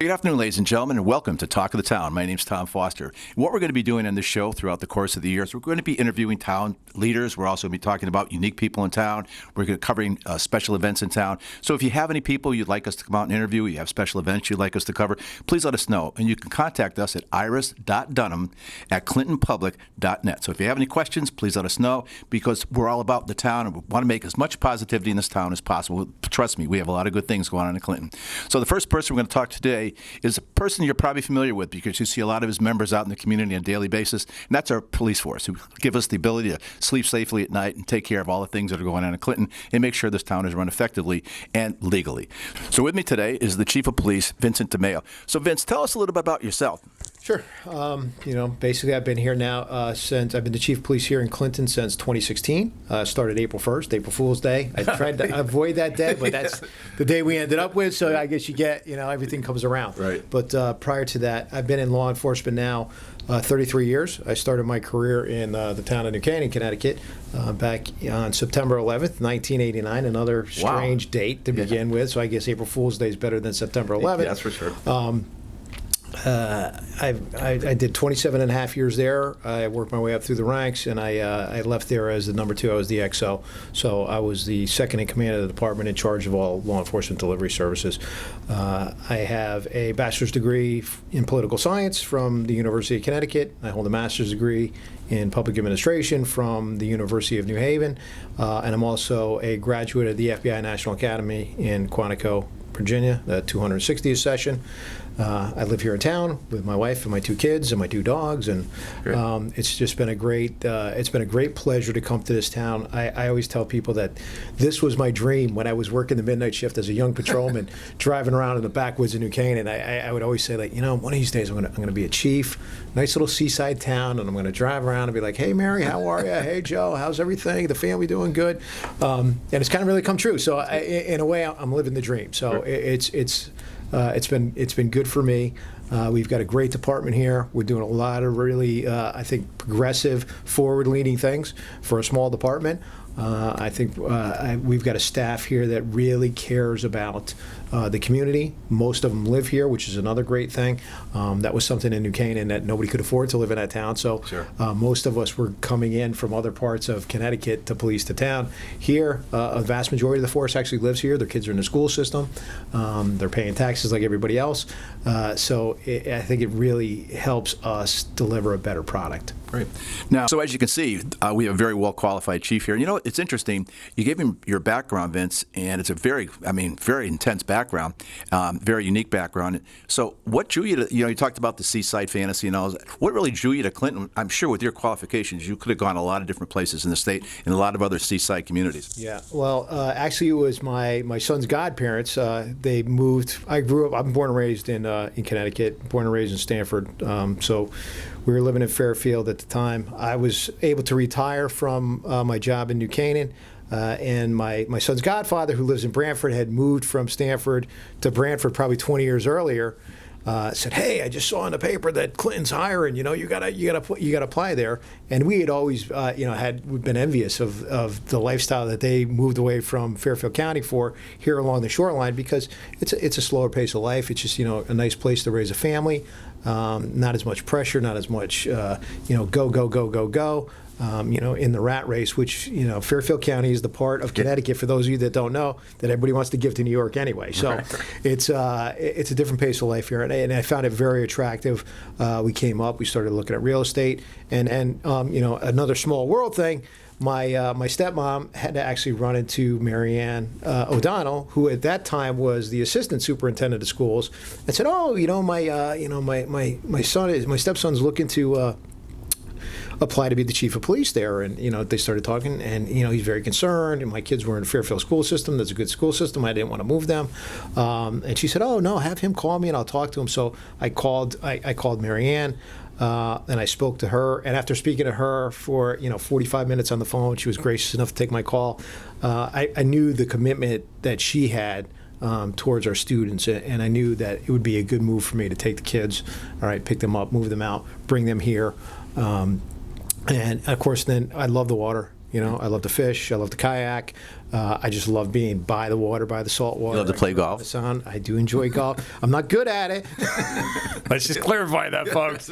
Good afternoon, ladies and gentlemen, and welcome to Talk of the Town. My name's Tom Foster. What we're going to be doing on this show throughout the course of the year is we're going to be interviewing town leaders. We're also going to be talking about unique people in town. We're going to be covering special events in town. So if you have any people you'd like us to come out and interview, you have special events you'd like us to cover, please let us know. And you can contact us at iris.dunham@clintonpublic.net. So if you have any questions, please let us know, because we're all about the town and we want to make as much positivity in this town as possible. Trust me, we have a lot of good things going on in Clinton. So the first person we're going to talk to today is a person you're probably familiar with because you see a lot of his members out in the community on a daily basis, and that's our police force, who give us the ability to sleep safely at night and take care of all the things that are going on in Clinton and make sure this town is run effectively and legally. So with me today is the Chief of Police, Vincent DeMeo. So Vince, tell us a little bit about yourself. Sure. Basically I've been here now since I've been the Chief of Police here in Clinton since 2016. Started April 1st, April Fool's Day. I tried to avoid that day, but that's the day we ended up with. So I guess you get, everything comes around. Right. But prior to that, I've been in law enforcement now 33 years. I started my career in the town of New Canaan, Connecticut, back on September 11th, 1989. Another strange date to begin with. So I guess April Fool's Day is better than September 11th. Yeah, that's for sure. I did 27 and a half years there. I worked my way up through the ranks, and I left there as the number 2. I was the XO. So I was the second in command of the department, in charge of all law enforcement delivery services. I have a bachelor's degree in political science from the University of Connecticut. I hold a master's degree in public administration from the University of New Haven. And I'm also a graduate of the FBI National Academy in Quantico, Virginia, the 260th session. I live here in town with my wife and my 2 kids and my 2 dogs, and it's just been a great pleasure to come to this town. I always tell people that this was my dream when I was working the midnight shift as a young patrolman, driving around in the backwoods of New Canaan. I would always say, one of these days I'm going to be a chief, nice little seaside town, and I'm going to drive around and be like, hey Mary, how are you? Hey Joe, how's everything? The family doing good? And it's kind of really come true. So in a way, I'm living the dream. So it's been good for me. We've got a great department here. We're doing a lot of really, I think, progressive, forward-leaning things for a small department. I think we've got a staff here that really cares about the community. Most of them live here, which is another great thing. That was something in New Canaan that nobody could afford to live in that town. So sure. Most of us were coming in from other parts of Connecticut to police the town. Here, a vast majority of the force actually lives here. Their kids are in the school system. They're paying taxes like everybody else. So I think it really helps us deliver a better product. Great. Now, so as you can see, we have a very well-qualified chief here. It's interesting. You gave him your background, Vince, and it's a very intense background, very unique background. So what drew you to, you talked about the seaside fantasy and all that. What really drew you to Clinton? I'm sure with your qualifications, you could have gone a lot of different places in the state and a lot of other seaside communities. Yeah. Well, actually, it was my son's godparents. They moved. I'm born and raised in Connecticut, born and raised in Stamford. So we were living in Fairfield at the time. I was able to retire from my job in New Canaan, and my son's godfather, who lives in Brantford, had moved from Stamford to Brantford probably 20 years earlier. Said, hey, I just saw in the paper that Clinton's hiring. You gotta apply there. And we had always, we've been envious of the lifestyle that they moved away from Fairfield County for here along the shoreline, because it's a slower pace of life. It's just a nice place to raise a family. Not as much pressure, not as much go. In the rat race, which, Fairfield County is the part of Connecticut, for those of you that don't know, that everybody wants to give to New York anyway. So it's a different pace of life here, and I found it very attractive. We came up, we started looking at real estate, and another small world thing. My stepmom had to actually run into Mary Ann O'Donnell, who at that time was the assistant superintendent of schools, and said, "Oh, my stepson's looking to apply to be the chief of police there." And they started talking, and he's very concerned, and my kids were in the Fairfield school system. That's a good school system. I didn't want to move them. And she said, "Oh no, have him call me and I'll talk to him." So I called Mary Ann, and I spoke to her, and after speaking to her for 45 minutes on the phone, she was gracious enough to take my call. I knew the commitment that she had towards our students, and I knew that it would be a good move for me to take the kids, pick them up, move them out, bring them here. And of course, then I love the water. You know, I love to fish. I love to kayak. I just love being by the water, by the salt water. You love to play golf? The sun. I do enjoy golf. I'm not good at it. Let's just clarify that, folks.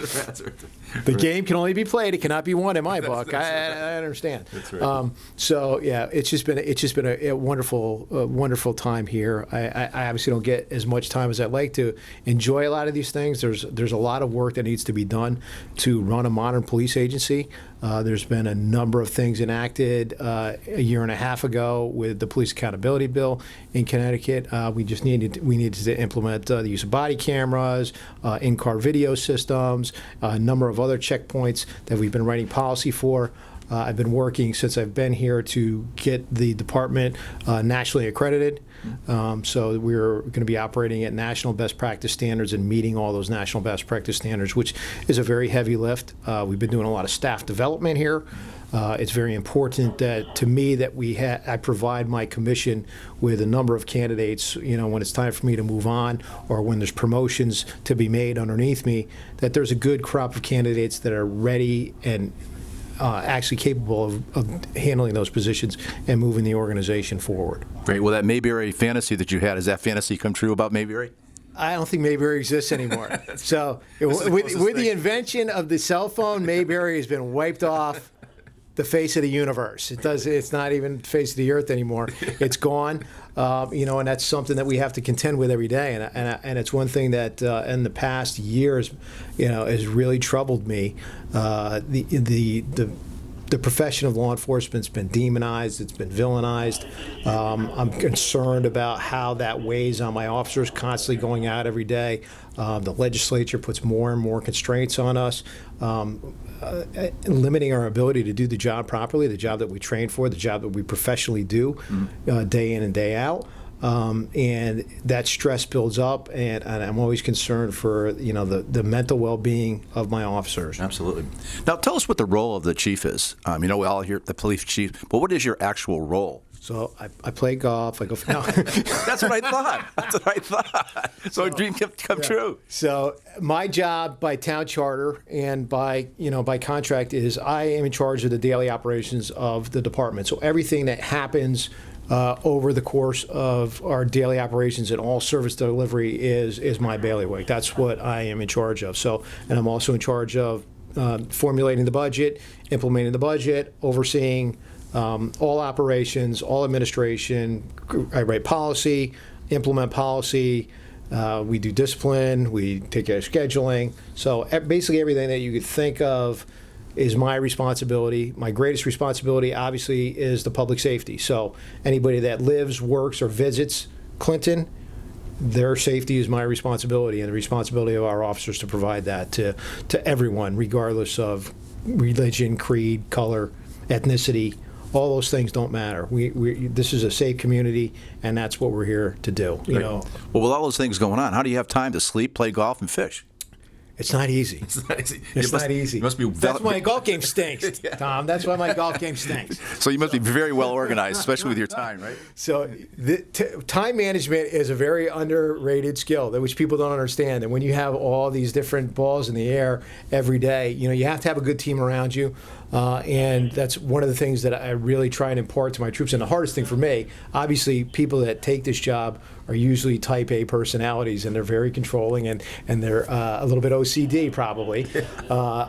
The game can only be played; it cannot be won in my book. I understand. That's right. So yeah, it's just been a wonderful time here. I obviously don't get as much time as I'd like to enjoy a lot of these things. There's a lot of work that needs to be done to run a modern police agency. There's been a number of things enacted a year and a half ago with the Police Accountability Bill in Connecticut. We needed to implement the use of body cameras, in-car video systems, a number of other checkpoints that we've been writing policy for. I've been working since I've been here to get the department nationally accredited. So we're going to be operating at national best practice standards and meeting all those national best practice standards, which is a very heavy lift. We've been doing a lot of staff development here. It's very important that, to me, that I provide my commission with a number of candidates, you know, when it's time for me to move on or when there's promotions to be made underneath me, that there's a good crop of candidates that are ready and actually capable of handling those positions and moving the organization forward. Great. Well, that Mayberry fantasy that you had, has that fantasy come true about Mayberry? I don't think Mayberry exists anymore. So with the invention of the cell phone, Mayberry has been wiped off the face of the universe. It's not even the face of the earth anymore. It's gone. You know, and that's something that we have to contend with every day. And it's one thing that in the past years, you know, has really troubled me. The profession of law enforcement's been demonized. It's been villainized. I'm concerned about how that weighs on my officers constantly going out every day. The legislature puts more and more constraints on us, limiting our ability to do the job properly, the job that we train for, the job that we professionally do day in and day out. And that stress builds up, and I'm always concerned for, you know, the mental well-being of my officers. Absolutely. Now, tell us what the role of the chief is. You know, we all hear the police chief, but what is your actual role? So I play golf. I go. No. That's what I thought. That's what I thought. So a dream come true. So my job by town charter and by contract is I am in charge of the daily operations of the department. So everything that happens over the course of our daily operations and all service delivery is my bailiwick. That's what I am in charge of. So, and I'm also in charge of formulating the budget, implementing the budget, overseeing all operations, all administration. I write policy, implement policy. We do discipline. We take care of scheduling. So basically everything that you could think of is my responsibility. My greatest responsibility, obviously, is the public safety. So anybody that lives, works, or visits Clinton, their safety is my responsibility, and the responsibility of our officers to provide that to everyone, regardless of religion, creed, color, ethnicity. All those things don't matter. This is a safe community, and that's what we're here to do. You know. Well, with all those things going on, how do you have time to sleep, play golf, and fish? It's not easy. It's not easy. It's not easy. You must be That's why my golf game stinks, Tom. That's why my golf game stinks. So you must be very well organized, especially with your time, right? So time management is a very underrated skill that which people don't understand. And when you have all these different balls in the air every day, you know, you have to have a good team around you. And that's one of the things that I really try and impart to my troops. And the hardest thing for me, obviously, people that take this job are usually type A personalities, and they're very controlling, and they're a little bit OCD probably.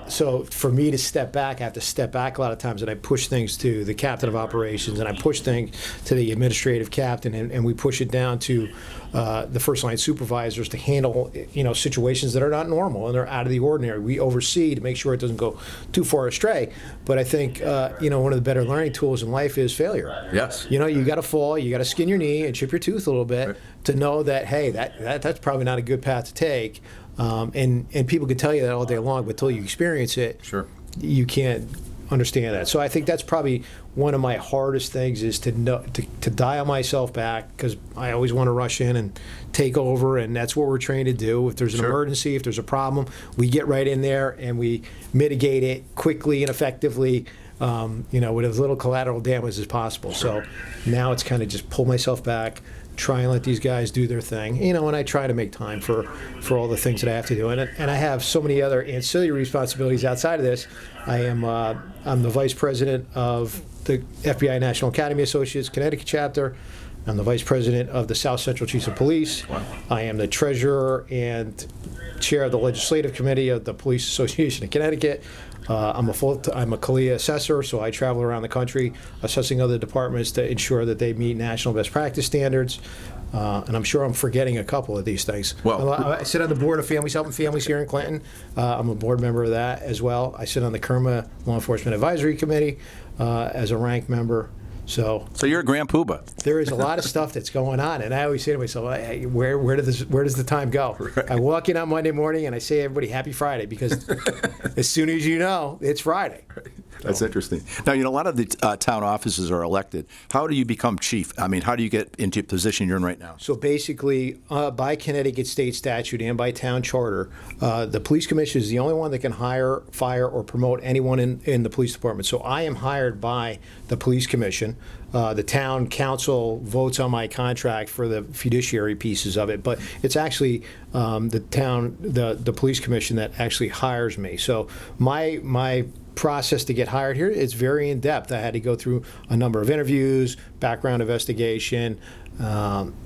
So for me to step back, I have to step back a lot of times, and I push things to the captain of operations, and I push things to the administrative captain, and we push it down to the first line supervisors to handle, you know, situations that are not normal and they're out of the ordinary. We oversee to make sure it doesn't go too far astray. But I think, you know, one of the better learning tools in life is failure. Yes. You know, you got to fall, you got to skin your knee and chip your tooth a little bit to know that, hey, that's probably not a good path to take. And people can tell you that all day long, but until you experience it, sure, you can't understand that. So I think that's probably one of my hardest things is to dial myself back, because I always want to rush in and take over, and that's what we're trained to do. If there's an emergency, if there's a problem, we get right in there and we mitigate it quickly and effectively. with as little collateral damage as possible. So now it's kind of just pull myself back, try and let these guys do their thing, and I try to make time for all the things that I have to do. And I have so many other ancillary responsibilities outside of this. I'm the vice president of the FBI National Academy Associates Connecticut chapter. I'm the vice president of the South Central Chiefs of Police. Wow. I am the treasurer and chair of the legislative committee of the Police Association of Connecticut. I'm a CALEA assessor, so I travel around the country assessing other departments to ensure that they meet national best practice standards. And I'm sure I'm forgetting a couple of these things. Well, I sit on the board of Families Helping Families here in Clinton. I'm a board member of that as well. I sit on the KERMA Law Enforcement Advisory Committee as a rank member. So you're a grand poobah. there is a lot of stuff that's going on, and I always say to myself, hey, where does the time go? Right. I walk in on Monday morning and I say, everybody, happy Friday, because as soon as you know, it's Friday. Right. That's interesting. Now, a lot of the town offices are elected. How do you become chief? I mean, how do you get into the position you're in right now? So basically, by Connecticut state statute and by town charter, the police commission is the only one that can hire, fire, or promote anyone in the police department. So I am hired by the police commission. The town council votes on my contract for the fiduciary pieces of it, but it's actually the police commission that actually hires me. So my process to get hired here is very in-depth. I had to go through a number of interviews, background investigation,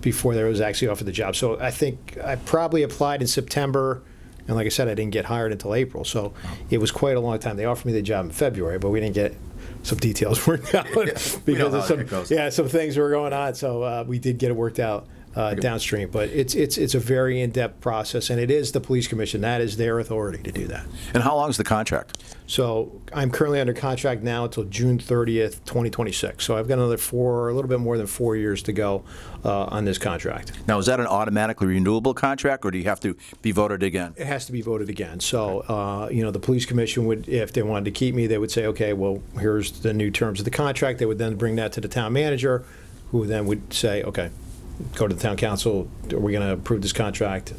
before there was actually offered the job. So I think I probably applied in September, and like I said, I didn't get hired until April. So it was quite a long time. They offered me the job in February, but we didn't get some details worked out because of some things were going on. So we did get it worked out downstream, but it's a very in-depth process, and it is the police commission that is their authority to do that. And how long is the contract? So I'm currently under contract now until June 30th, 2026. So I've got a little bit more than 4 years to go on this contract. Now, is that an automatically renewable contract, or do you have to be voted again? It has to be voted again. So, the police commission would, if they wanted to keep me, they would say, okay, well, here's the new terms of the contract. They would then bring that to the town manager, who then would say, okay, go to the town council, are we going to approve this contract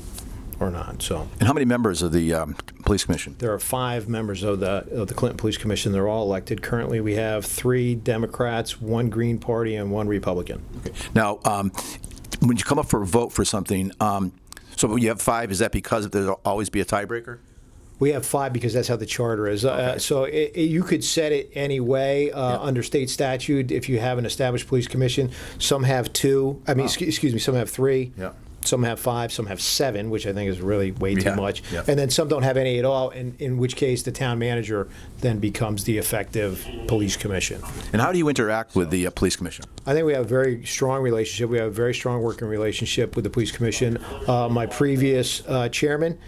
or not? So. And how many members of the police commission? There are 5 members of the Clinton Police Commission. They're all elected. Currently, we have 3 Democrats, 1 Green Party, and 1 Republican. Okay. Now, when you come up for a vote for something, so you have 5, is that because there'll always be a tiebreaker? We have 5 because that's how the charter is. Okay. So you could set it any way under state statute. If you have an established police commission, some have 2. I mean, excuse me, some have 3. Yeah. Some have 5, some have 7, which I think is really way too much. Yeah. And then some don't have any at all, in which case the town manager then becomes the effective police commission. And how do you interact with the police commission? I think we have a very strong relationship. We have a very strong working relationship with the police commission. My previous chairman,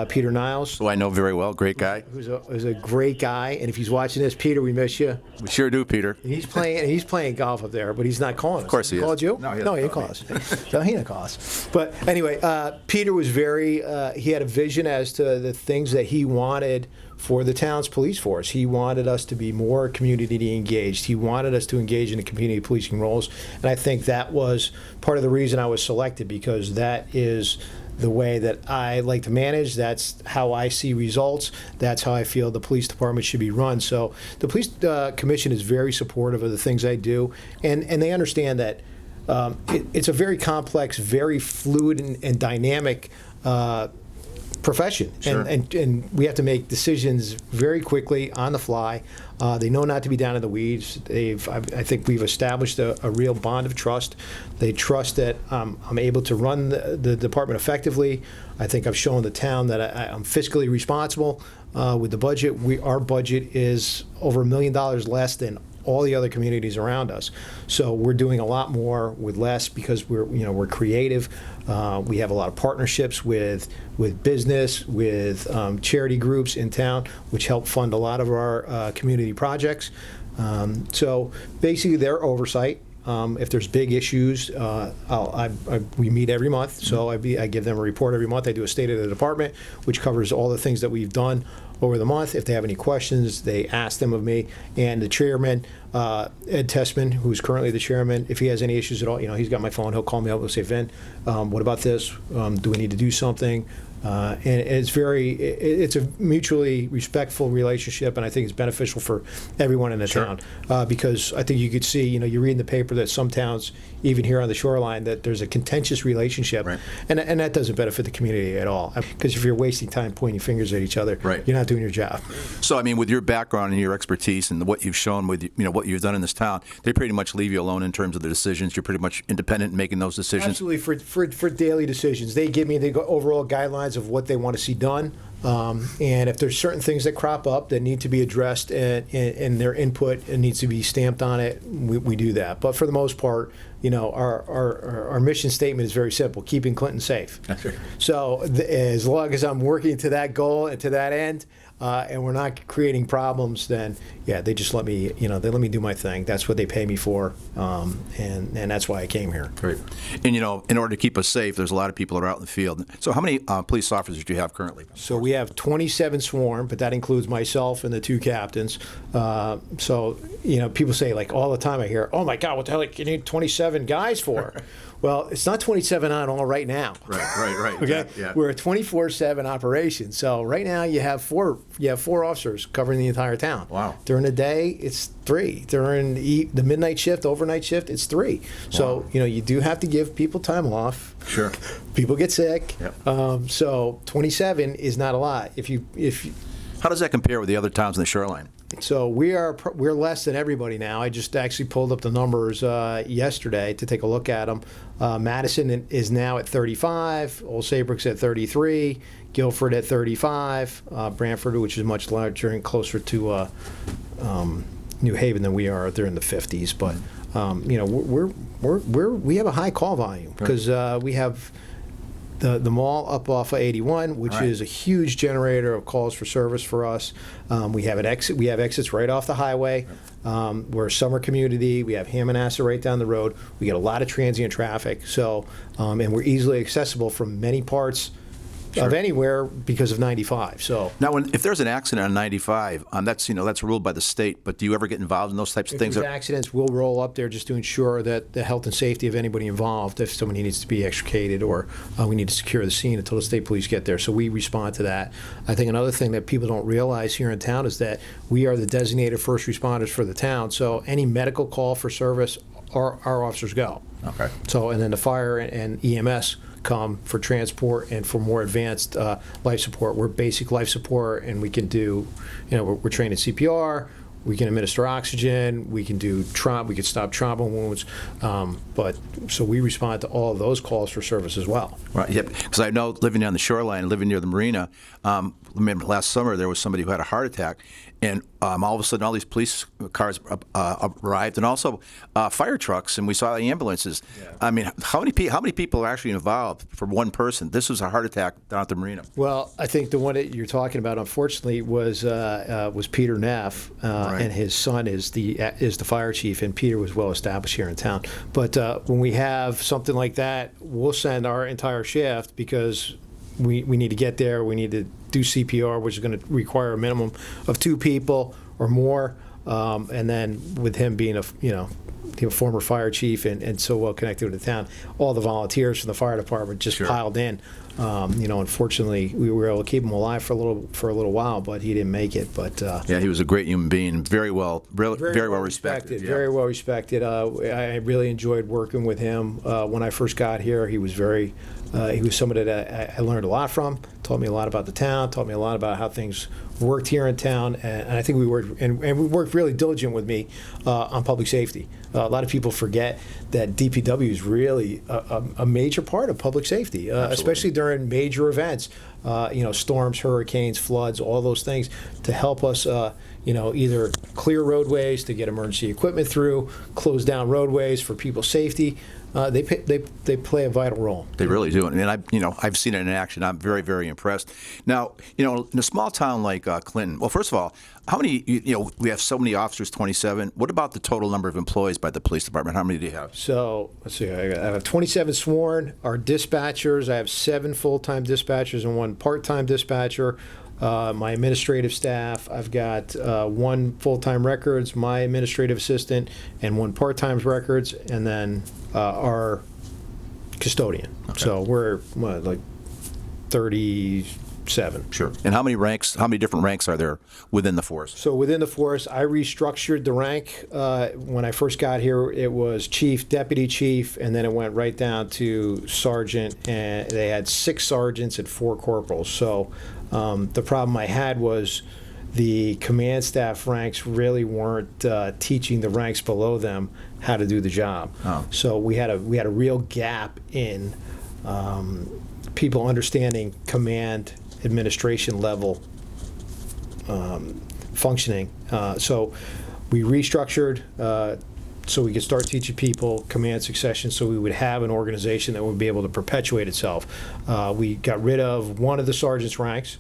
Peter Niles, Who I know very well, great guy. who's a great guy, and if he's watching this, Peter, we miss you. We sure do, Peter. He's playing golf up there, but he's not calling us. Of course he is. Called you? No, he he doesn't didn't call call us. No, he didn't call us. But anyway, Peter was he had a vision as to the things that he wanted for the town's police force. He wanted us to be more community engaged. He wanted us to engage in the community policing roles, and I think that was part of the reason I was selected, because that is the way that I like to manage. That's how I see results. That's how I feel the police department should be run. So the police commission is very supportive of the things I do, and they understand that it's a very complex, very fluid and dynamic profession. Sure. And we have to make decisions very quickly on the fly. They know not to be down in the weeds. I think we've established a real bond of trust. They trust that I'm able to run the department effectively. I think I've shown the town that I'm fiscally responsible with the budget. Our budget is over $1 million less than all the other communities around us. So we're doing a lot more with less because we're creative. We have a lot of partnerships with business, with charity groups in town, which help fund a lot of our community projects. So basically, their oversight. If there's big issues, we meet every month. So I give them a report every month. I do a state of the department, which covers all the things that we've done over the month. If they have any questions, they ask them of me. And the chairman, Ed Tessman, who's currently the chairman, if he has any issues at all, he's got my phone. He'll call me up and say, Vin, what about this? Do we need to do something? And it's a mutually respectful relationship, and I think it's beneficial for everyone in the town. Because I think you could see, you read in the paper that some towns, even here on the shoreline, that there's a contentious relationship, and that doesn't benefit the community at all. Because if you're wasting time pointing fingers at each other, you're not doing your job. So, I mean, with your background and your expertise and what you've shown with what you've done in this town, they pretty much leave you alone in terms of the decisions. You're pretty much independent in making those decisions. Absolutely, for daily decisions, they give me the overall guidelines of what they want to see done. And if there's certain things that crop up that need to be addressed and their input needs to be stamped on it, we do that. But for the most part, our mission statement is very simple: keeping Clinton safe. That's right. So as long as I'm working to that goal and to that end, and we're not creating problems, then they just let me, they let me do my thing. That's what they pay me for, and that's why I came here. Great. And in order to keep us safe, there's a lot of people that are out in the field. So how many police officers do you have currently? So we have 27 sworn, but that includes myself and the 2 captains. So people say, like, all the time I hear, "Oh my God, what the hell you need 27 guys for?" Well, it's not 27 on all right now. Right. Okay, Yeah. We're a 24/7 operation. So right now you have four officers covering the entire town. Wow. During the day, it's 3. During the midnight shift, overnight shift, it's 3. So you do have to give people time off. Sure. People get sick. Yep. So 27 is not a lot. If you How does that compare with the other towns on the shoreline? So we're less than everybody now. I just actually pulled up the numbers yesterday to take a look at them. Madison is now at 35. Old Saybrook's at 33. Guilford at 35. Brantford, which is much larger and closer to New Haven than we are, they're in the 50s. But we have a high call volume because we have the mall up off of 81, which is a huge generator of calls for service for us. We have an exit. We have exits right off the highway. We're a summer community. We have Hammonasset right down the road. We get a lot of transient traffic. So, and we're easily accessible from many parts of anywhere because of 95. So now, if there's an accident on 95, that's ruled by the state. But do you ever get involved in those types of things? If there's accidents, we'll roll up there just to ensure that the health and safety of anybody involved. If somebody needs to be extricated, or we need to secure the scene until the state police get there, so we respond to that. I think another thing that people don't realize here in town is that we are the designated first responders for the town. So any medical call for service, our officers go. Okay. So, and then the fire and EMS come for transport and for more advanced life support. We're basic life support, and we can do, we're trained in CPR. We can administer oxygen. We can do trauma. We can stop trauma wounds. So we respond to all of those calls for service as well. Right. Yep. Because I know, living on the shoreline, living near the marina. Remember last summer there was somebody who had a heart attack, and all of a sudden all these police cars arrived, and also fire trucks, and we saw the ambulances. Yeah. I mean, how many people are actually involved for one person? This was a heart attack down at the marina. Well, I think the one that you're talking about, unfortunately, was Peter Neff, and his son is the fire chief, and Peter was well established here in town. But when we have something like that, we'll send our entire shift because we need to get there. We need to do CPR, which is going to require a minimum of 2 people or more. And then with him being a former fire chief and so well connected with the town, all the volunteers from the fire department just piled in. Unfortunately, we were able to keep him alive for a little while, but he didn't make it. But he was a great human being, very well respected. Yeah. Very well respected. I really enjoyed working with him. When I first got here, he was somebody that I learned a lot from. Taught me a lot about the town. Taught me a lot about how things worked here in town, and I think we worked really diligent with me on public safety. A lot of people forget that DPW is really a major part of public safety, especially during major events, storms, hurricanes, floods, all those things, to help us, either clear roadways to get emergency equipment through, close down roadways for people's safety. They play a vital role. They really do, and I've seen it in action. I'm very, very impressed. Now, in a small town like Clinton, well, first of all, how many? We have so many officers, 27. What about the total number of employees by the police department? How many do you have? So let's see. I have 27 sworn. Our dispatchers, I have 7 full-time dispatchers and 1 part-time dispatcher. My administrative staff, I've got 1 full-time records, my administrative assistant, and 1 part-time records, and then our custodian. Okay. So we're like 37. Sure. And how many different ranks are there within the force? So within the force, I restructured the rank. When I first got here, it was chief, deputy chief, and then it went right down to sergeant, and they had 6 sergeants and 4 corporals. So the problem I had was the command staff ranks really weren't teaching the ranks below them how to do the job. Oh. So we had a real gap in people understanding command administration level functioning. So we restructured so we could start teaching people command succession, so we would have an organization that would be able to perpetuate itself. We got rid of one of the sergeant's ranks,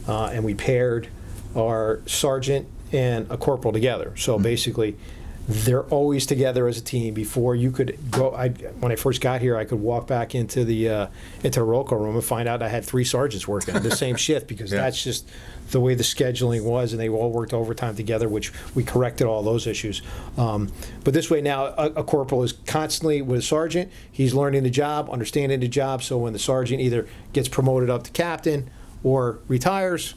and we paired our sergeant and a corporal together. So basically, they're always together as a team. Before you could go, when I first got here, I could walk back into the roll call room and find out I had 3 sergeants working the same shift, because that's just the way the scheduling was, and they all worked overtime together, which we corrected all those issues. But this way now, a corporal is constantly with a sergeant. He's learning the job, understanding the job, so when the sergeant either gets promoted up to captain or retires,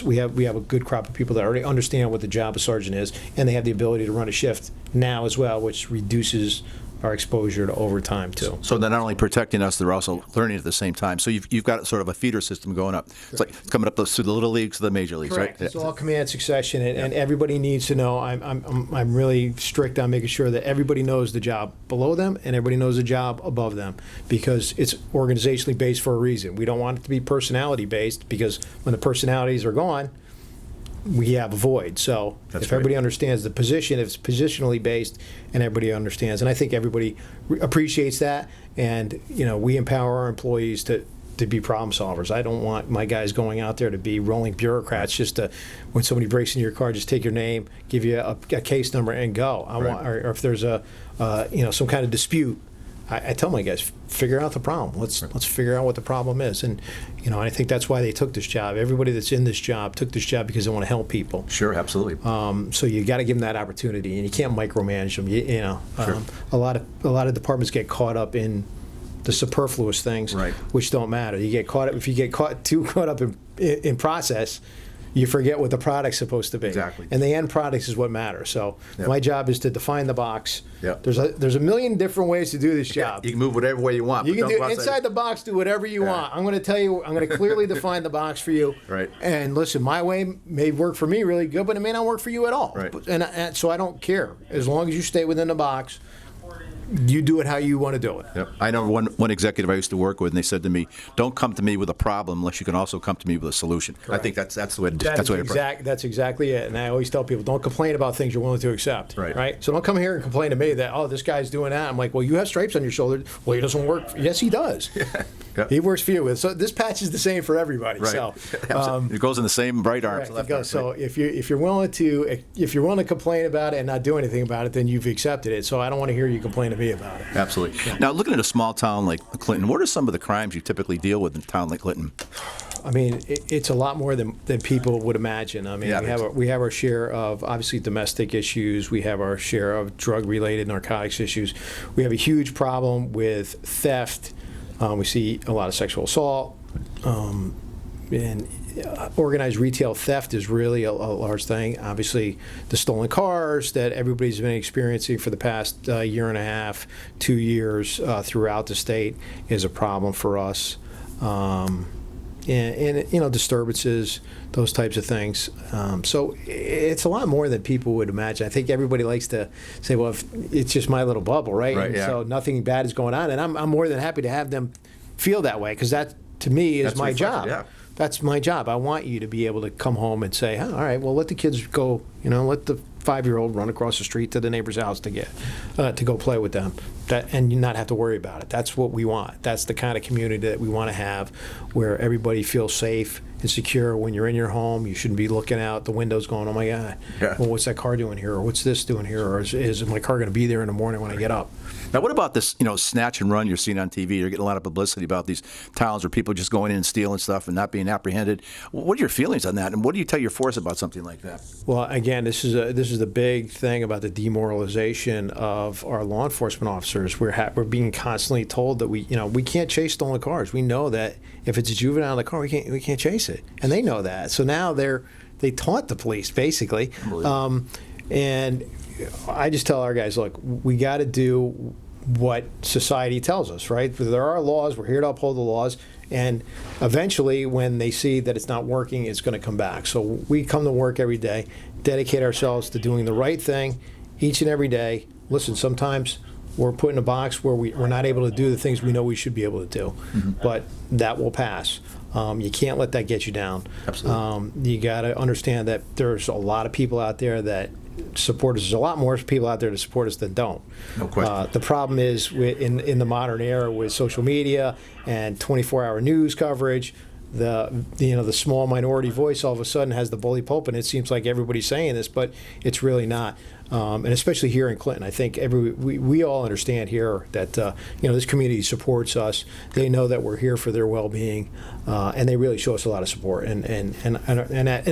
we have a good crop of people that already understand what the job of sergeant is, and they have the ability to run a shift now as well, which reduces our exposure to overtime too. So they're not only protecting us, they're also learning at the same time. So you've got sort of a feeder system going up. It's like coming up through the little leagues to the major leagues, Correct. right? It's all command succession, and everybody needs to know. I'm really strict on making sure that everybody knows the job below them and everybody knows the job above them, because it's organizationally based for a reason. We don't want it to be personality based, because when the personalities are gone, we have a void. So That's if everybody right. understands the position, if it's positionally based, and everybody understands, and I think everybody appreciates that, and we empower our employees to be problem solvers. I don't want my guys going out there to be rolling bureaucrats, just to, when somebody breaks into your car, just take your name, give you a case number, and go. I want, or if there's a some kind of dispute, I tell my guys, figure out the problem. Let's figure out what the problem is, and I think that's why they took this job. Everybody that's in this job took this job because they want to help people. Sure, absolutely. So you got to give them that opportunity, and you can't micromanage them. Sure. A lot of departments get caught up in the superfluous things, Right. which don't matter. You get caught up if you get too caught up in process. You forget what the product's supposed to be. Exactly. And the end product is what matters. So Yep. my job is to define the box. Yep. There's a million different ways to do this job. You can move whatever way you want. You but can don't do go outside. inside the box, do whatever you want. I'm going to tell you, I'm going to clearly define the box for you. Right. And listen, my way may work for me really good, but it may not work for you at all. Right. And so I don't care. As long as you stay within the box, you do it how you want to do it. Yep. I know one executive I used to work with, and they said to me, "Don't come to me with a problem unless you can also come to me with a solution." I think that's the way to That's approach. that's exactly it. And I always tell people, don't complain about things you're willing to accept. Right. So don't come here and complain to me that, oh, this guy's doing that. I'm like, well, you have stripes on your shoulder. Well, he doesn't work. Yes, he does. Yep. He works for you. So this patch is the same for everybody. Right. So it goes in the same right arm. Correct, to it left goes. arm, So right. if you're willing to complain about it and not do anything about it, then you've accepted it. So I don't want to hear you complain to me about it. Absolutely. Now, looking at a small town like Clinton, what are some of the crimes you typically deal with in a town like Clinton? I mean, it's a lot more than people would imagine. I mean, Yeah, we have our share of obviously domestic issues. We have our share of drug-related narcotics issues. We have a huge problem with theft. We see a lot of sexual assault, and organized retail theft is really a large thing. Obviously, the stolen cars that everybody's been experiencing for the past year and a half, 2 years throughout the state is a problem for us. And disturbances, those types of things. So it's a lot more than people would imagine. I think everybody likes to say, well, it's just my little bubble, right? Right, And yeah. so nothing bad is going on. And I'm more than happy to have them feel that way, because that, to me, is That's my refreshing, job. yeah. That's my job. I want you to be able to come home and say, oh, all right, well, let the kids go, let the 5-year-old run across the street to the neighbor's house to go play with them, and you not have to worry about it. That's what we want. That's the kind of community that we want to have, where everybody feels safe and secure. When you're in your home, you shouldn't be looking out the windows going, oh my God, Yeah. well, what's that car doing here? Or what's this doing here? Or is my car going to be there in the morning when I get up? Now, what about this, snatch and run you're seeing on TV? You're getting a lot of publicity about these towns where people just going in and stealing stuff and not being apprehended. What are your feelings on that? And what do you tell your force about something like that? Well, again, this is is the big thing about the demoralization of our law enforcement officers. We're being constantly told that we can't chase stolen cars. We know that if it's a juvenile in the car, we can't chase it, and they know that. So now they taunt the police basically, and I just tell our guys, look, we got to do what society tells us, right? There are laws. We're here to uphold the laws. And eventually, when they see that it's not working, it's going to come back. So we come to work every day, dedicate ourselves to doing the right thing each and every day. Listen, sometimes we're put in a box where we're not able to do the things we know we should be able to do. But that will pass. You can't let that get you down. Absolutely. You got to understand that there's a lot of people out there that support us. There's a lot more people out there to support us than don't. No question. The problem is in the modern era with social media and 24-hour news coverage, the small minority voice all of a sudden has the bully pulpit. And it seems like everybody's saying this, but it's really not. And especially here in Clinton, I think we all understand here that this community supports us. They know that we're here for their well-being, and they really show us a lot of support, and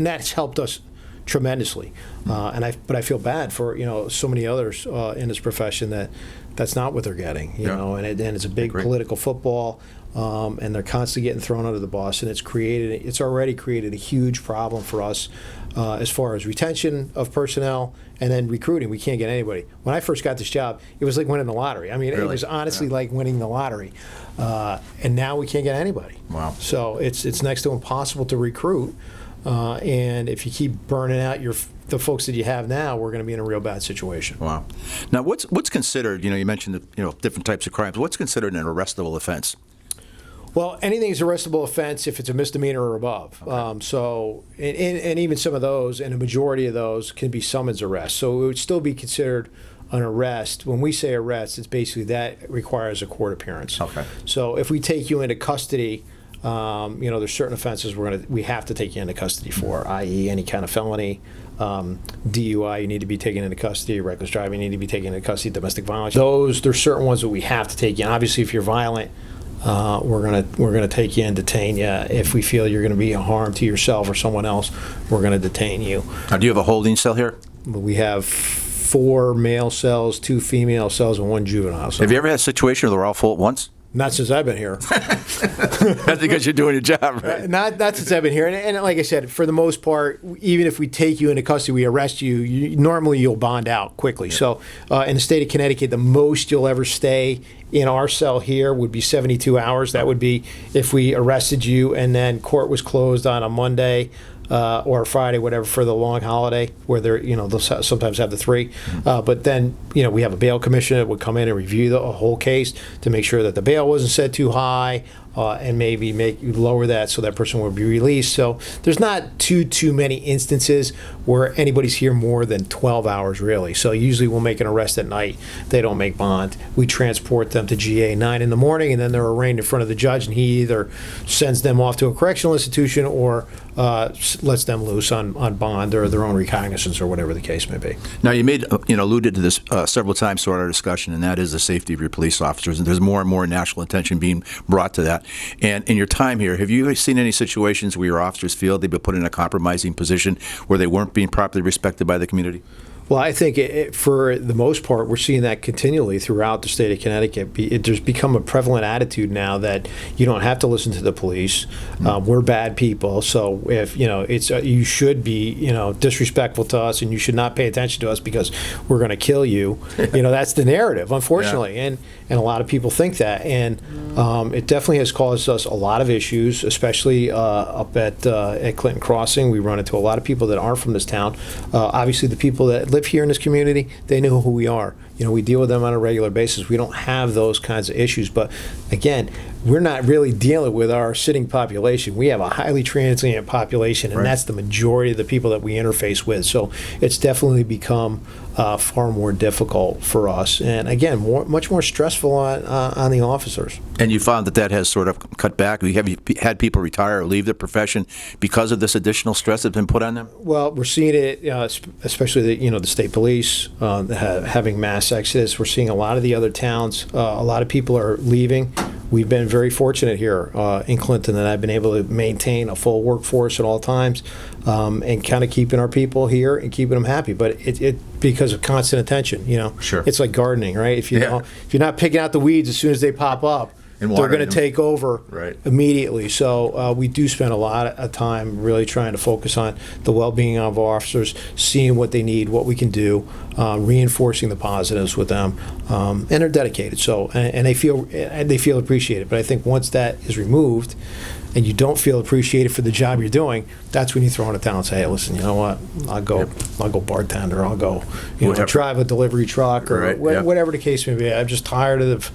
that's helped us tremendously. But I feel bad for so many others in this profession that's not what they're getting. You know, and it's a big political football. And they're constantly getting thrown under the bus, and it's already created a huge problem for us as far as retention of personnel and then recruiting. We can't get anybody. When I first got this job, it was like winning the lottery. I mean, It was honestly like winning the lottery. And now we can't get anybody. Wow. So it's next to impossible to recruit. And if you keep burning out the folks that you have now, we're going to be in a real bad situation. Wow. Now, what's considered? You mentioned different types of crimes. What's considered an arrestable offense? Well, anything is arrestable offense if it's a misdemeanor or above. Okay. And even some of those, and a majority of those, can be summons arrest. So it would still be considered an arrest. When we say arrest, it's basically that requires a court appearance. Okay. So if we take you into custody, there's certain offenses we have to take you into custody for, i.e. any kind of felony, DUI, you need to be taken into custody, reckless driving, you need to be taken into custody, domestic violence. There's certain ones that we have to take you in. Obviously, if you're violent, we're gonna take you and detain you. If we feel you're going to be a harm to yourself or someone else, we're going to detain you. Now, do you have a holding cell here? We have 4 male cells, 2 female cells, and 1 juvenile cell. Have you ever had a situation where they're all full at once? Not since I've been here. That's because you're doing your job, right? Not since I've been here. And like I said, for the most part, even if we take you into custody, we arrest you, normally you'll bond out quickly. Yeah. So in the state of Connecticut, the most you'll ever stay in our cell here would be 72 hours. That would be if we arrested you and then court was closed on a Monday or a Friday, whatever, for the long holiday, where they'll sometimes have the 3. But then, we have a bail commissioner that would come in and review the whole case to make sure that the bail wasn't set too high, and maybe lower that so that person would be released. So there's not too many instances where anybody's here more than 12 hours, really. So usually we'll make an arrest at night. They don't make bond. We transport them to GA 9 in the morning, and then they're arraigned in front of the judge, and he either sends them off to a correctional institution or lets them loose on bond or their own recognizance or whatever the case may be. Now, you alluded to this several times throughout our discussion, and that is the safety of your police officers. And there's more and more national attention being brought to that. And in your time here, have you seen any situations where your officers feel they've been put in a compromising position where they weren't being properly respected by the community? Well, I think for the most part, we're seeing that continually throughout the state of Connecticut. There's become a prevalent attitude now that you don't have to listen to the police. We're bad people, so if you should be disrespectful to us, and you should not pay attention to us because we're going to kill you. That's the narrative, unfortunately, and a lot of people think that, and it definitely has caused us a lot of issues, especially up at Clinton Crossing. We run into a lot of people that aren't from this town. Obviously, the people that live here in this community, they know who we are. We deal with them on a regular basis. We don't have those kinds of issues. But again, we're not really dealing with our sitting population. We have a highly transient population, and that's the majority of the people that we interface with. So it's definitely become far more difficult for us, and again, much more stressful on the officers. And you found that has sort of cut back? Have you had people retire or leave their profession because of this additional stress that's been put on them? Well, we're seeing it, especially the state police having mass exodus. We're seeing a lot of the other towns. A lot of people are leaving. we've been very fortunate here in Clinton that I've been able to maintain a full workforce at all times, and kind of keeping our people here and keeping them happy. But it because of constant attention, Sure. It's like gardening, right? If you're not picking out the weeds as soon as they pop up, And they're watering going to them. take over Right. immediately. So we do spend a lot of time really trying to focus on the well-being of our officers, seeing what they need, what we can do, reinforcing the positives with them, and they're dedicated. So and they feel appreciated. But I think once that is removed, and you don't feel appreciated for the job you're doing, that's when you throw in a towel and say, hey, listen, you know what? I'll go bartender. I'll go, Whatever. drive a delivery truck or Right, yeah. whatever the case may be. I'm just tired of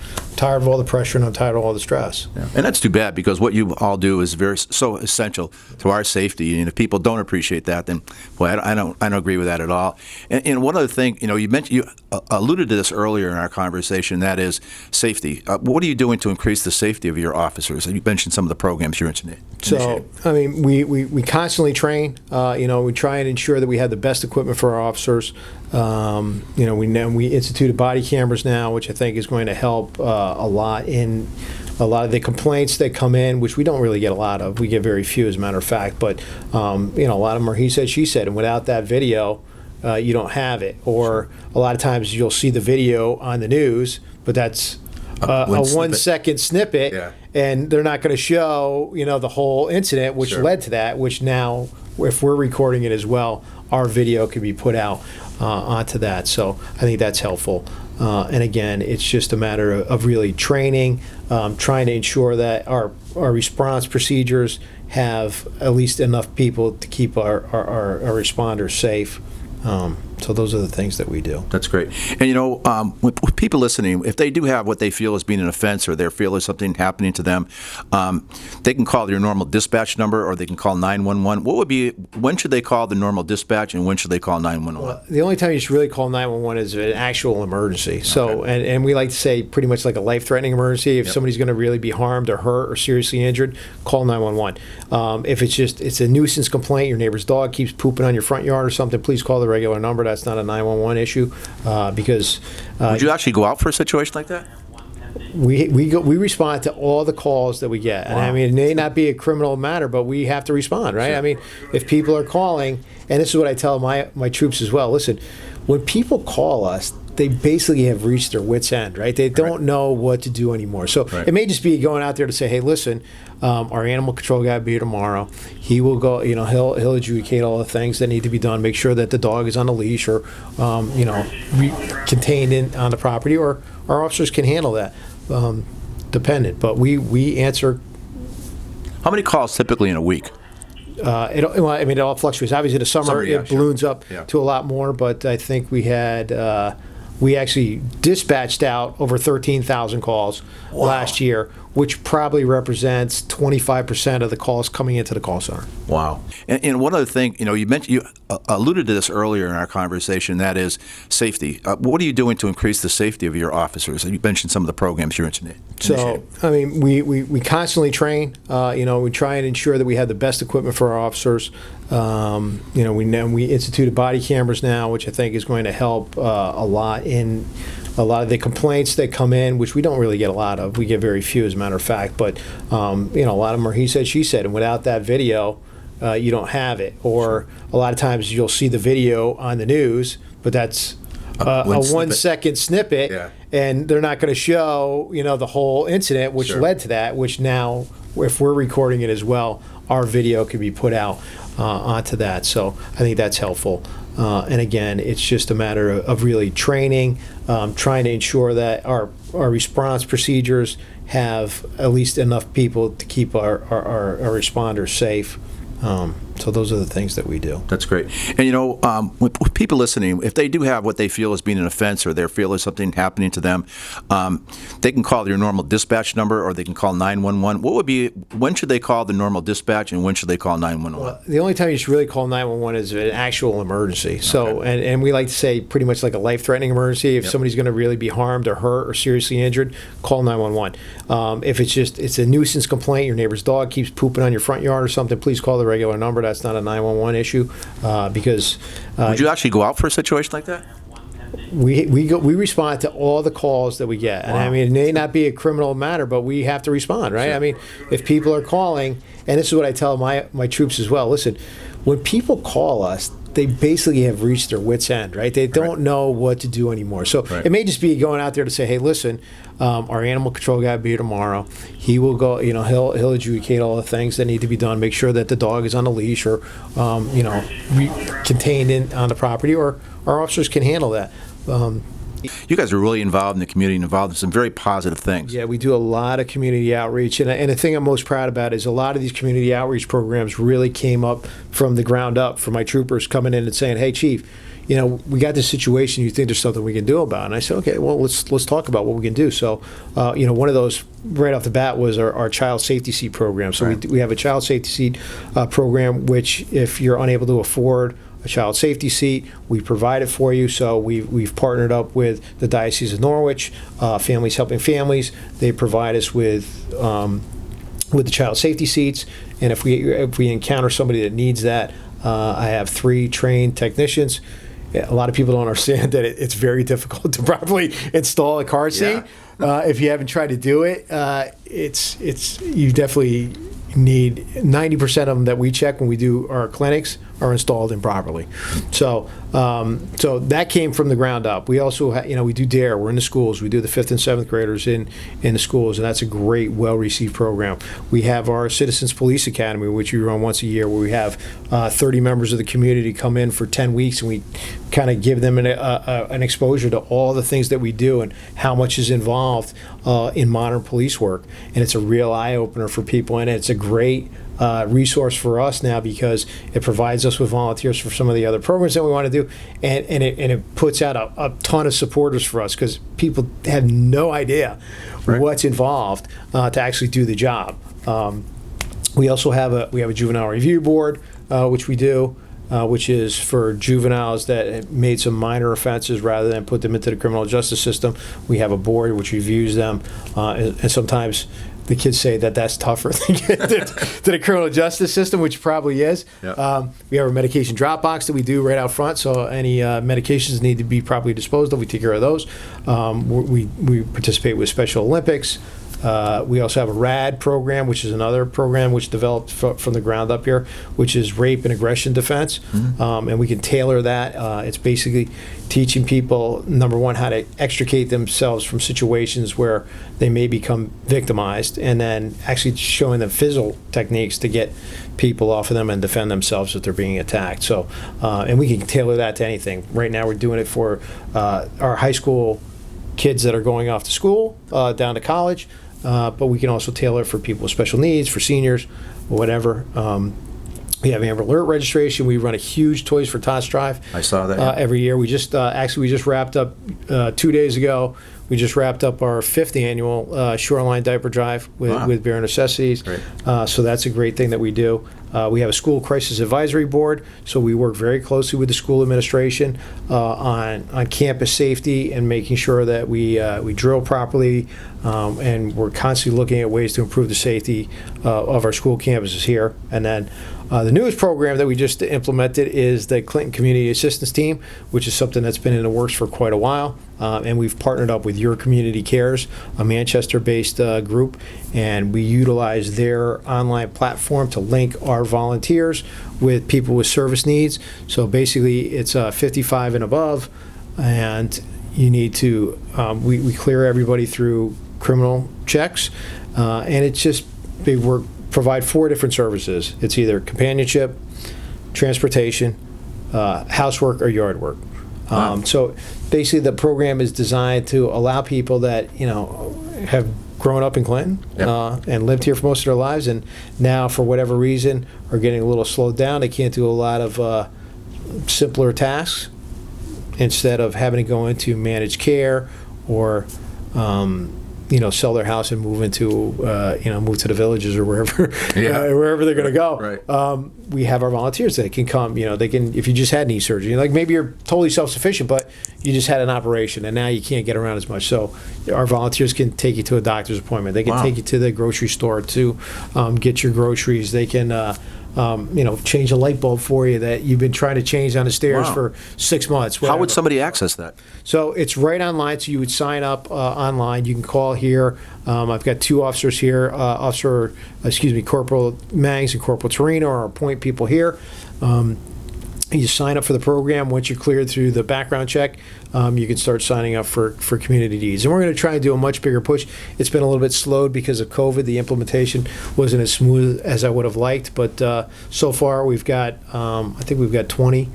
all the pressure, and I'm tired of all the stress. Yeah. And that's too bad, because what you all do is so essential to our safety. And if people don't appreciate that, then boy, I don't agree with that at all. And one other thing, you alluded to this earlier in our conversation. That is safety. What are you doing to increase the safety of your officers? You mentioned some of the programs you're initiating. So, I mean, we constantly train. We try and ensure that we have the best equipment for our officers. We instituted body cameras now, which I think is going to help a lot in a lot of the complaints that come in, which we don't really get a lot of. We get very few, as a matter of fact. But a lot of them are he said, she said, and without that video, you don't have it. Or a lot of times you'll see the video on the news, but that's a 1 second snippet, Yeah. and they're not going to show the whole incident, which Sure. led to that. Which now, if we're recording it as well, our video can be put out onto that. So I think that's helpful. And again, it's just a matter of really training, trying to ensure that our response procedures have at least enough people to keep our responders safe. So those are the things that we do. That's great. And with people listening, if they do have what they feel is being an offense, or they feel there's something happening to them, they can call your normal dispatch number, or they can call 911. When should they call the normal dispatch, and when should they call 911? Well, the only time you should really call 911 is an actual emergency. So, and we like to say pretty much like a life-threatening emergency. If somebody's going to really be harmed or hurt or seriously injured, call 911. If it's a nuisance complaint, your neighbor's dog keeps pooping on your front yard or something, please call the regular number. That's not a 911 issue, because Would you actually go out for a situation like that? we respond to all the calls that we get. And I mean, it may not be a criminal matter, but we have to respond, right? Sure. I mean, if people are calling, and this is what I tell my troops as well, listen, when people call us, they basically have reached their wits' end, right? They don't know what to do anymore. So it may just be going out there to say, hey, listen, our animal control guy will be here tomorrow. He will go, he'll adjudicate all the things that need to be done, make sure that the dog is on a leash or, contained on the property, or our officers can handle that, dependent. But we answer. How many calls typically in a week? It all fluctuates. Obviously, in the summer, yeah, it balloons up Yeah. to a lot more, but I think we actually dispatched out over 13,000 calls last year, which probably represents 25% of the calls coming into the call center. Wow. And one other thing, you alluded to this earlier in our conversation. That is safety. What are you doing to increase the safety of your officers? You mentioned some of the programs you're initiating. So, I mean, we constantly train. We try and ensure that we have the best equipment for our officers. We instituted body cameras now, which I think is going to help a lot in a lot of the complaints that come in, which we don't really get a lot of. We get very few, as a matter of fact. But a lot of them are he said, she said, and without that video, you don't have it. Or a lot of times you'll see the video on the news, but that's a 1 second snippet, Yeah. and they're not going to show the whole incident, which Sure. led to that. Which now, if we're recording it as well, our video can be put out onto that. So I think that's helpful. And again, it's just a matter of really training, trying to ensure that our response procedures have at least enough people to keep our responders safe. So those are the things that we do. That's great. And with people listening, if they do have what they feel is being an offense, or they feel there's something happening to them, they can call your normal dispatch number, or they can call 911. When should they call the normal dispatch, and when should they call 911? Well, the only time you should really call 911 is an actual emergency. So, and we like to say pretty much like a life-threatening emergency. If somebody's going to really be harmed or hurt or seriously injured, call 911. If it's a nuisance complaint, your neighbor's dog keeps pooping on your front yard or something, please call the regular number. That's not a 911 issue, because Would you actually go out for a situation like that? we respond to all the calls that we get, and I mean, it may not be a criminal matter, but we have to respond, right? Sure. I mean, if people are calling, and this is what I tell my troops as well. Listen, when people call us, they basically have reached their wits' end, right? They don't know what to do anymore. So it may just be going out there to say, hey, listen, our animal control guy will be here tomorrow. He will go, he'll adjudicate all the things that need to be done, make sure that the dog is on a leash or, contained on the property, or our officers can handle that. You guys are really involved in the community, involved in some very positive things. Yeah, we do a lot of community outreach, and the thing I'm most proud about is a lot of these community outreach programs really came up from the ground up, from my troopers coming in and saying, hey, Chief, we got this situation, you think there's something we can do about it? And I said, okay, well, let's talk about what we can do. So, one of those right off the bat was our child safety seat program. So we have a child safety seat program, which if you're unable to afford a child safety seat, we provide it for you. So we've partnered up with the Diocese of Norwich, Families Helping Families. They provide us with the child safety seats, and if we encounter somebody that needs that, I have 3 trained technicians. A lot of people don't understand that it's very difficult to properly install a car seat. If you haven't tried to do it, you definitely need 90% of them that we check when we do our clinics are installed improperly. So that came from the ground up. We also, we do DARE. We're in the schools. We do the 5th and 7th graders in the schools, and that's a great, well-received program. We have our Citizens Police Academy, which we run once a year, where we have 30 members of the community come in for 10 weeks, and we kind of give them an exposure to all the things that we do and how much is involved in modern police work. And it's a real eye-opener for people, and it's a great resource for us now because it provides us with volunteers for some of the other programs that we want to do, and it puts out a ton of supporters for us because people have no idea what's involved to actually do the job. We also have a juvenile review board, which we do, which is for juveniles that have made some minor offenses rather than put them into the criminal justice system. We have a board which reviews them, and sometimes the kids say that that's tougher to get to the criminal justice system, which probably is. Yep. We have a medication drop box that we do right out front, so any medications need to be properly disposed of. We take care of those. We participate with Special Olympics. We also have a Rad program, which is another program which developed from the ground up here, which is rape and aggression defense. And we can tailor that. It's basically teaching people, number one, how to extricate themselves from situations where they may become victimized, and then actually showing them physical techniques to get people off of them and defend themselves if they're being attacked. So, and we can tailor that to anything. Right now we're doing it for our high school kids that are going off to school, down to college. But we can also tailor it for people with special needs, for seniors, or whatever. We have Amber Alert registration. We run a huge Toys for Tots drive. I saw that. Every year. We just wrapped up 2 days ago. We just wrapped up our 5th annual Shoreline Diaper Drive with Bare Necessities. So that's a great thing that we do. We have a school crisis advisory board, so we work very closely with the school administration on campus safety and making sure that we drill properly, and we're constantly looking at ways to improve the safety of our school campuses here. And then the newest program that we just implemented is the Clinton Community Assistance Team, which is something that's been in the works for quite a while. And we've partnered up with Your Community Cares, a Manchester-based group, and we utilize their online platform to link our volunteers with people with service needs. So basically, it's 55 and above, and you need to, we clear everybody through criminal checks, and it's just, they provide 4 different services. It's either companionship, transportation, housework, or yard work. So basically, the program is designed to allow people that have grown up in Clinton and lived here for most of their lives, and now for whatever reason are getting a little slowed down. They can't do a lot of simpler tasks. Instead of having to go into managed care or sell their house and move into move to the villages or wherever wherever they're going to go. Right. We have our volunteers that can come. They can, if you just had knee surgery, like maybe you're totally self-sufficient, but you just had an operation and now you can't get around as much. So our volunteers can take you to a doctor's appointment. They can take you to the grocery store to get your groceries. They can change a light bulb for you that you've been trying to change on the stairs Wow. for 6 months. How would whatever. somebody access that? So it's right online. So you would sign up online. You can call here. I've got two officers here, Corporal Mangs and Corporal Torino are our point people here. You sign up for the program. Once you're cleared through the background check, you can start signing up for community deeds. And we're going to try and do a much bigger push. It's been a little bit slowed because of COVID. The implementation wasn't as smooth as I would have liked. But so far, we've got, I think we've got 20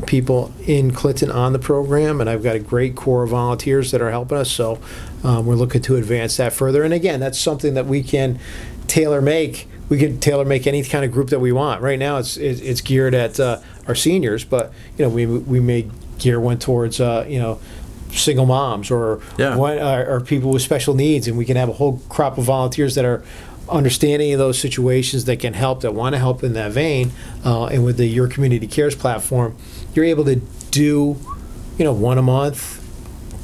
people in Clinton on the program, and I've got a great core of volunteers that are helping us. So we're looking to advance that further. And again, that's something that we can tailor make. We can tailor make any kind of group that we want. Right now, it's geared at our seniors, but we may gear one towards single moms or or people with special needs, and we can have a whole crop of volunteers that are understanding of those situations that can help, that want to help in that vein. And with the Your Community Cares platform, you're able to do one a month,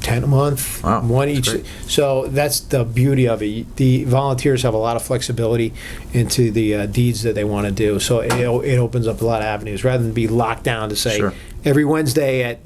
10 a month, Wow, one that's each. great. So that's the beauty of it. The volunteers have a lot of flexibility into the deeds that they want to do. So it opens up a lot of avenues rather than be locked down to say Sure. every Wednesday at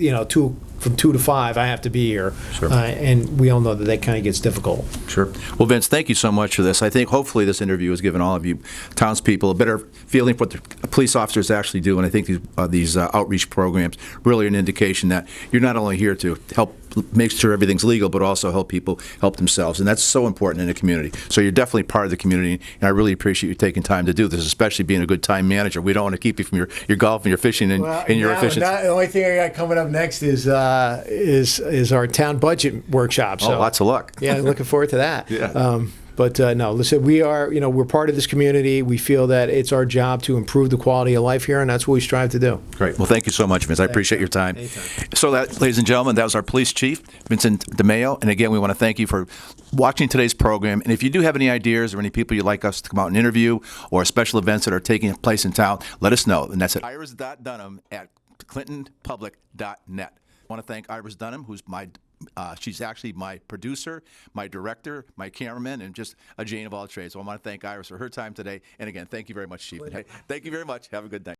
from 2 to 5 I have to be here. Sure. And we all know that kind of gets difficult. Sure. Well, Vince, thank you so much for this. I think hopefully this interview has given all of you townspeople a better feeling for what the police officers actually do. And I think these outreach programs really are an indication that you're not only here to help make sure everything's legal, but also help people help themselves. And that's so important in a community. So you're definitely part of the community. And I really appreciate you taking time to do this, especially being a good time manager. We don't want to keep you from your golf and your fishing and your efficiency. The only thing I got coming up next is our town budget workshop. So, lots of luck. Yeah, looking forward to that. Yeah. But no, listen, we're part of this community. We feel that it's our job to improve the quality of life here, and that's what we strive to do. Great. Well, thank you so much, Vince. I appreciate your time. Anytime. So that, ladies and gentlemen, that was our police chief, Vincent DeMeo. And again, we want to thank you for watching today's program. And if you do have any ideas or any people you'd like us to come out and interview or special events that are taking place in town, let us know. And that's at iris.dunham@clintonpublic.net. I want to thank Iris Dunham, who's she's actually my producer, my director, my cameraman, and just a Jane of all trades. So I want to thank Iris for her time today. And again, thank you very much, Chief. Thank you very much. Have a good night.